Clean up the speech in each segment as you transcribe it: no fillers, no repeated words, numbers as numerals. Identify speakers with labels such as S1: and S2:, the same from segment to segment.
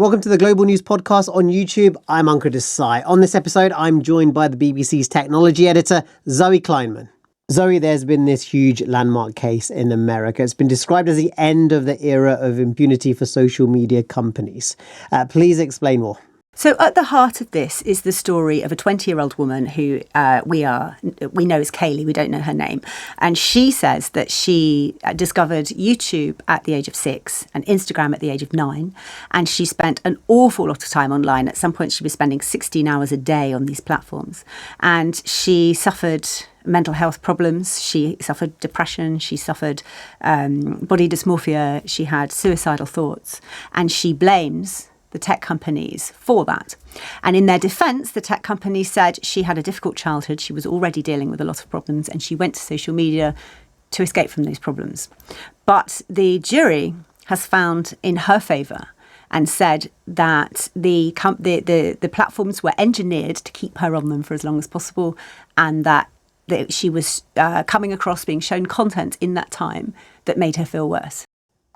S1: Welcome to the Global News Podcast on YouTube. I'm Ankur Desai. On this episode, I'm joined by the BBC's technology editor, Zoe Kleinman. Zoe, there's been this huge landmark case in America. It's been described as the end of the era of impunity for social media companies. Please explain more.
S2: So at the heart of this is the story of a 20-year-old woman who we know as Kaylee, we don't know her name. And she says that she discovered YouTube at the age of 6 and Instagram at the age of 9. And she spent an awful lot of time online. At some point, she was spending 16 hours a day on these platforms. And she suffered mental health problems. She suffered depression. She suffered body dysmorphia. She had suicidal thoughts. And she blames the tech companies for that. And in their defense, the tech companies said she had a difficult childhood. She was already dealing with a lot of problems and she went to social media to escape from those problems. But the jury has found in her favour and said that the platforms were engineered to keep her on them for as long as possible, and that she was coming across being shown content in that time that made her feel worse.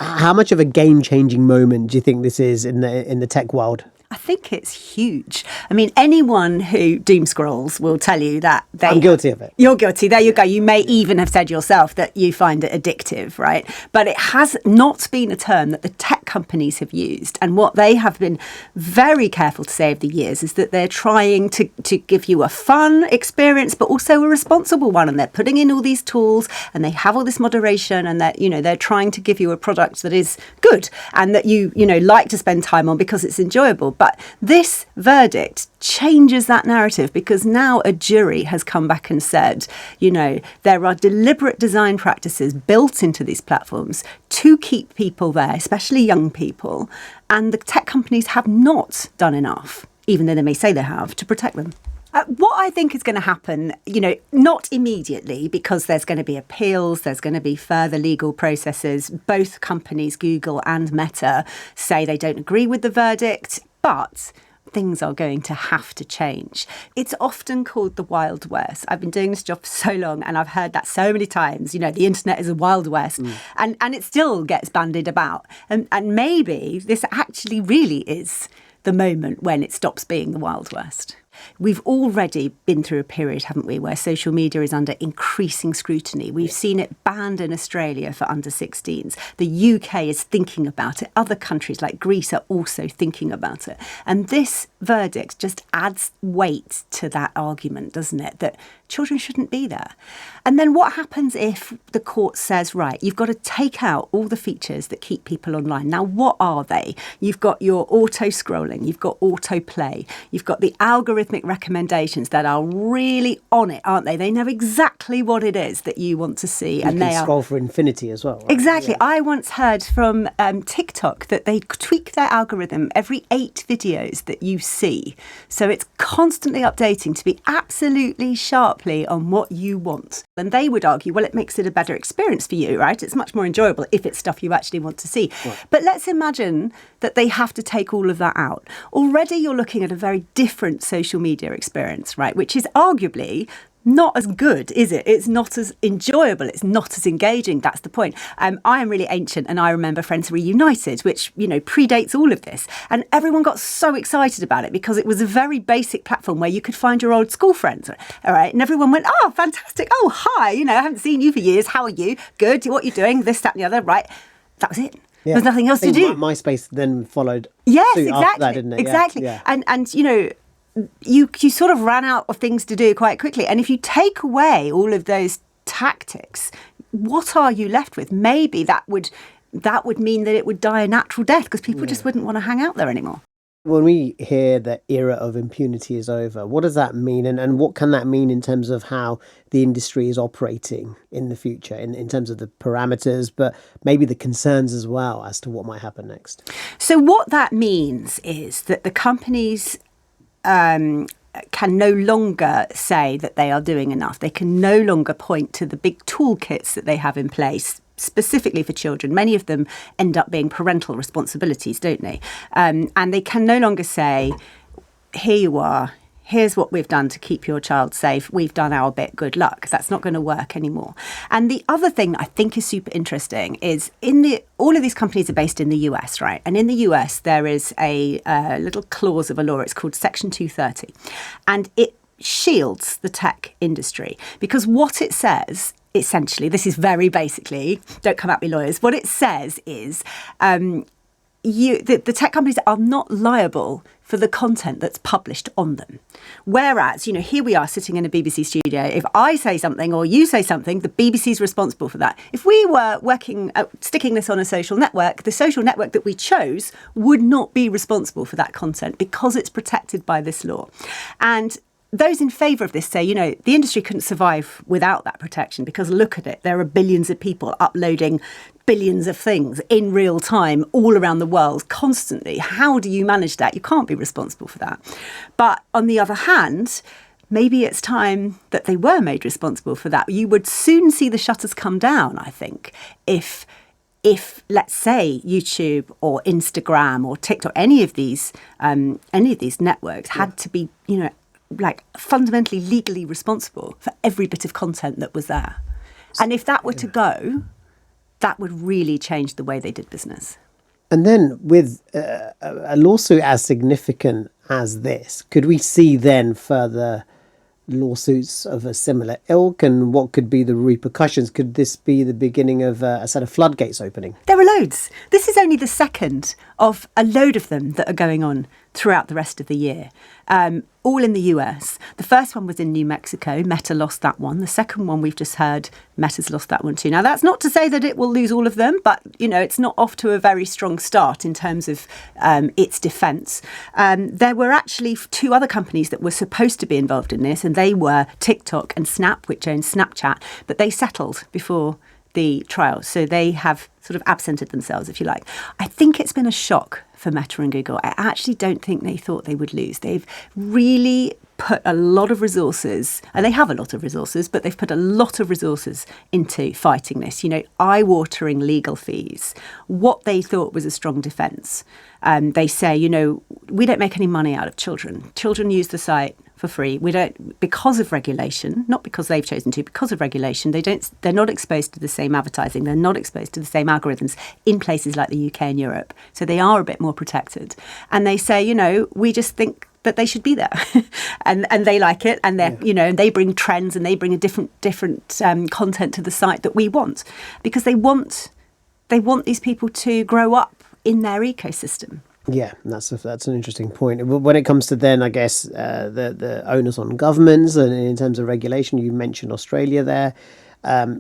S1: How much of a game-changing moment do you think this is in the tech world?
S2: I think it's huge. I mean, anyone who doom scrolls will tell you that
S1: I'm guilty of it.
S2: You're guilty. There you go. You may even have said yourself that you find it addictive, right? But it has not been a term that the tech companies have used. And what they have been very careful to say over the years is that they're trying to give you a fun experience, but also a responsible one. And they're putting in all these tools and they have all this moderation, and that, they're trying to give you a product that is good and that you like to spend time on because it's enjoyable. But this verdict changes that narrative, because now a jury has come back and said, there are deliberate design practices built into these platforms to keep people there, especially young people. And the tech companies have not done enough, even though they may say they have, to protect them. What I think is going to happen, not immediately, because there's going to be appeals, there's going to be further legal processes. Both companies, Google and Meta, say they don't agree with the verdict, but things are going to have to change. It's often called the Wild West. I've been doing this job for so long and I've heard that so many times. The internet is a Wild West, and it still gets bandied about. And maybe this actually really is the moment when it stops being the Wild West. We've already been through a period, haven't we, where social media is under increasing scrutiny. We've seen it banned in Australia for under 16s. The UK is thinking about it. Other countries like Greece are also thinking about it. And this verdict just adds weight to that argument, doesn't it? That children shouldn't be there. And then what happens if the court says, right, you've got to take out all the features that keep people online? Now, what are they? You've got your auto-scrolling, you've got autoplay, you've got the algorithmic recommendations that are really on it, aren't they? They know exactly what it is that you want to see.
S1: You can scroll for infinity as well, right?
S2: Exactly. Yeah. I once heard from TikTok that they tweak their algorithm every 8 videos that you see. So it's constantly updating to be absolutely sharply on what you want. And they would argue, well, it makes it a better experience for you, right? It's much more enjoyable if it's stuff you actually want to see. Right. But let's imagine that they have to take all of that out. Already you're looking at a very different social media experience, right? Which is arguably not as good, is it? It's not as enjoyable. It's not as engaging. That's the point. I am really ancient, and I remember Friends Reunited, which, predates all of this. And everyone got so excited about it because it was a very basic platform where you could find your old school friends. All right. And everyone went, oh, fantastic. Oh, hi. I haven't seen you for years. How are you? Good. What are you doing? This, that, and the other. Right. That was it. Yeah. There's nothing else to do.
S1: MySpace then followed
S2: suit
S1: after that, didn't it?
S2: Exactly.
S1: Yeah.
S2: And you sort of ran out of things to do quite quickly. And if you take away all of those tactics, what are you left with? Maybe that would mean that it would die a natural death because people just wouldn't want to hang out there anymore.
S1: When we hear the era of impunity is over, what does that mean? And what can that mean in terms of how the industry is operating in the future, in terms of the parameters, but maybe the concerns as well as to what might happen next?
S2: So what that means is that the companies can no longer say that they are doing enough. They can no longer point to the big toolkits that they have in place specifically for children. Many of them end up being parental responsibilities, don't they? And they can no longer say, here you are, here's what we've done to keep your child safe. We've done our bit. Good luck. That's not going to work anymore. And the other thing that I think is super interesting is all of these companies are based in the US, right? And in the US, there is a little clause of a law. It's called Section 230. And it shields the tech industry because what it says, essentially, this is very basically, don't come at me lawyers, what it says is the tech companies are not liable for the content that's published on them. Whereas, here we are sitting in a BBC studio. If I say something or you say something, the BBC is responsible for that. If we were sticking this on a social network, the social network that we chose would not be responsible for that content because it's protected by this law. And those in favour of this say, the industry couldn't survive without that protection because look at it, there are billions of people uploading billions of things in real time all around the world constantly. How do you manage that? You can't be responsible for that. But on the other hand, maybe it's time that they were made responsible for that. You would soon see the shutters come down, I think, if let's say YouTube or Instagram or TikTok, any of these networks had to be, fundamentally legally responsible for every bit of content that was there. And if that were to go, that would really change the way they did business.
S1: And then with a lawsuit as significant as this, could we see then further lawsuits of a similar ilk, and what could be the repercussions? Could this be the beginning of a set of floodgates opening?
S2: There are loads. This is only the second of a load of them that are going on throughout the rest of the year, all in the US. The first one was in New Mexico. Meta lost that one. The second one we've just heard, Meta's lost that one too. Now, that's not to say that it will lose all of them, but, it's not off to a very strong start in terms of its defence. There were actually two other companies that were supposed to be involved in this, and they were TikTok and Snap, which owns Snapchat, but they settled before the trial. So they have sort of absented themselves, if you like. I think it's been a shock for Meta and Google. I actually don't think they thought they would lose. They've really put a lot of resources, and they have a lot of resources, but they've put a lot of resources into fighting this. Eye-watering legal fees, what they thought was a strong defence. They say, we don't make any money out of children. Children use the site for free. We don't, because of regulation, not because they've chosen to, because of regulation, they're not exposed to the same advertising. They're not exposed to the same algorithms in places like the UK and Europe. So they are a bit more protected. And they say, we just think that they should be there, and they like it, and they and they bring trends and they bring a different content to the site that we want, because they want these people to grow up in their ecosystem.
S1: Yeah, that's an interesting point. When it comes to then, I guess, the onus on governments and in terms of regulation, you mentioned Australia there.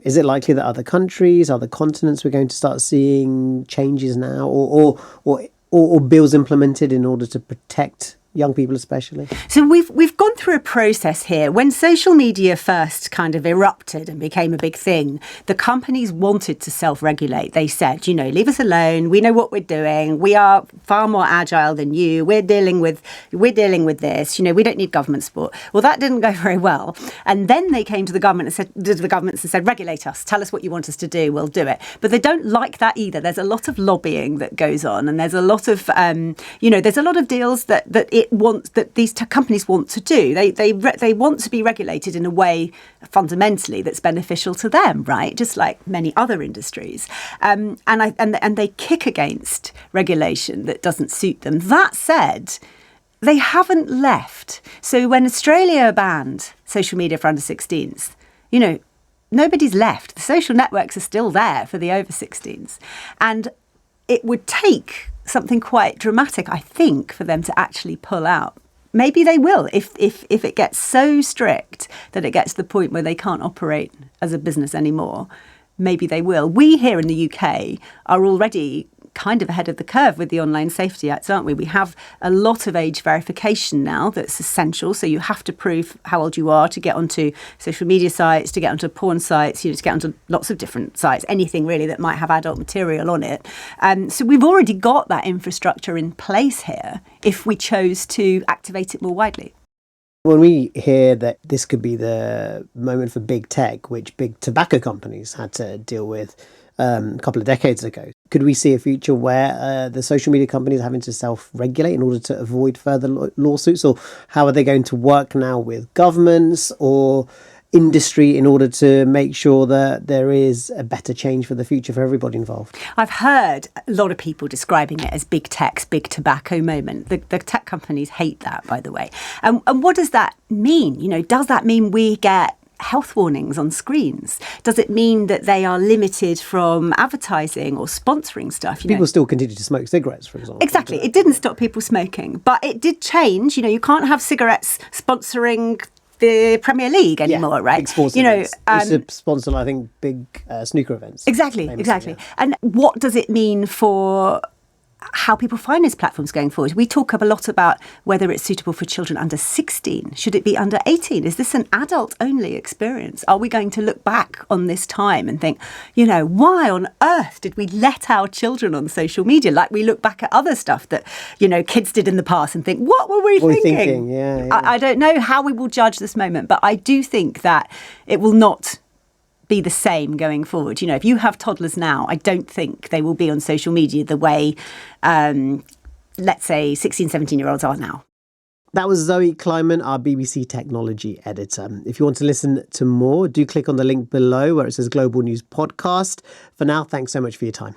S1: Is it likely that other countries, other continents, we're going to start seeing changes now, or bills implemented in order to protect young people especially?
S2: So we've gone through a process here. When social media first kind of erupted and became a big thing, the companies wanted to self-regulate. They said, leave us alone. We know what we're doing. We are far more agile than you. We're dealing with this. We don't need government support. Well, that didn't go very well. And then they came to the government and said, regulate us. Tell us what you want us to do. We'll do it. But they don't like that either. There's a lot of lobbying that goes on, and there's a lot of there's a lot of deals that these companies want to do. They want to be regulated in a way fundamentally that's beneficial to them, right? Just like many other industries, and they kick against regulation that doesn't suit them. That said, they haven't left. So when Australia banned social media for under 16s, nobody's left. The social networks are still there for the over 16s, and it would take something quite dramatic, I think, for them to actually pull out. Maybe they will if it gets so strict that it gets to the point where they can't operate as a business anymore. Maybe they will. We here in the UK are already kind of ahead of the curve with the Online Safety Act, aren't we? We have a lot of age verification now that's essential. So you have to prove how old you are to get onto social media sites, to get onto porn sites, to get onto lots of different sites, anything really that might have adult material on it. So we've already got that infrastructure in place here if we chose to activate it more widely.
S1: When we hear that this could be the moment for big tech, which big tobacco companies had to deal with a couple of decades ago. Could we see a future where the social media companies are having to self-regulate in order to avoid further lawsuits? Or how are they going to work now with governments or industry in order to make sure that there is a better change for the future for everybody involved?
S2: I've heard a lot of people describing it as big tech's big tobacco moment. The tech companies hate that, by the way. And what does that mean? Does that mean we get health warnings on screens? Does it mean that they are limited from advertising or sponsoring stuff?
S1: People still continue to smoke cigarettes, for example.
S2: Exactly. It didn't stop people smoking, but it did change. You can't have cigarettes sponsoring the Premier League anymore, right?
S1: Big sports events. Used to sponsor, I think, big snooker events.
S2: Exactly.
S1: Yeah.
S2: And what does it mean for how people find these platforms going forward? We talk a lot about whether it's suitable for children under 16. Should it be under 18? Is this an adult-only experience? Are we going to look back on this time and think, why on earth did we let our children on social media? Like we look back at other stuff that, kids did in the past and think, what were we thinking?
S1: Yeah.
S2: I don't know how we will judge this moment, but I do think that it will not be the same going forward. If you have toddlers now, I don't think they will be on social media the way, let's say, 16, 17-year-olds are now.
S1: That was Zoe Kleinman, our BBC technology editor. If you want to listen to more, do click on the link below where it says Global News Podcast. For now, thanks so much for your time.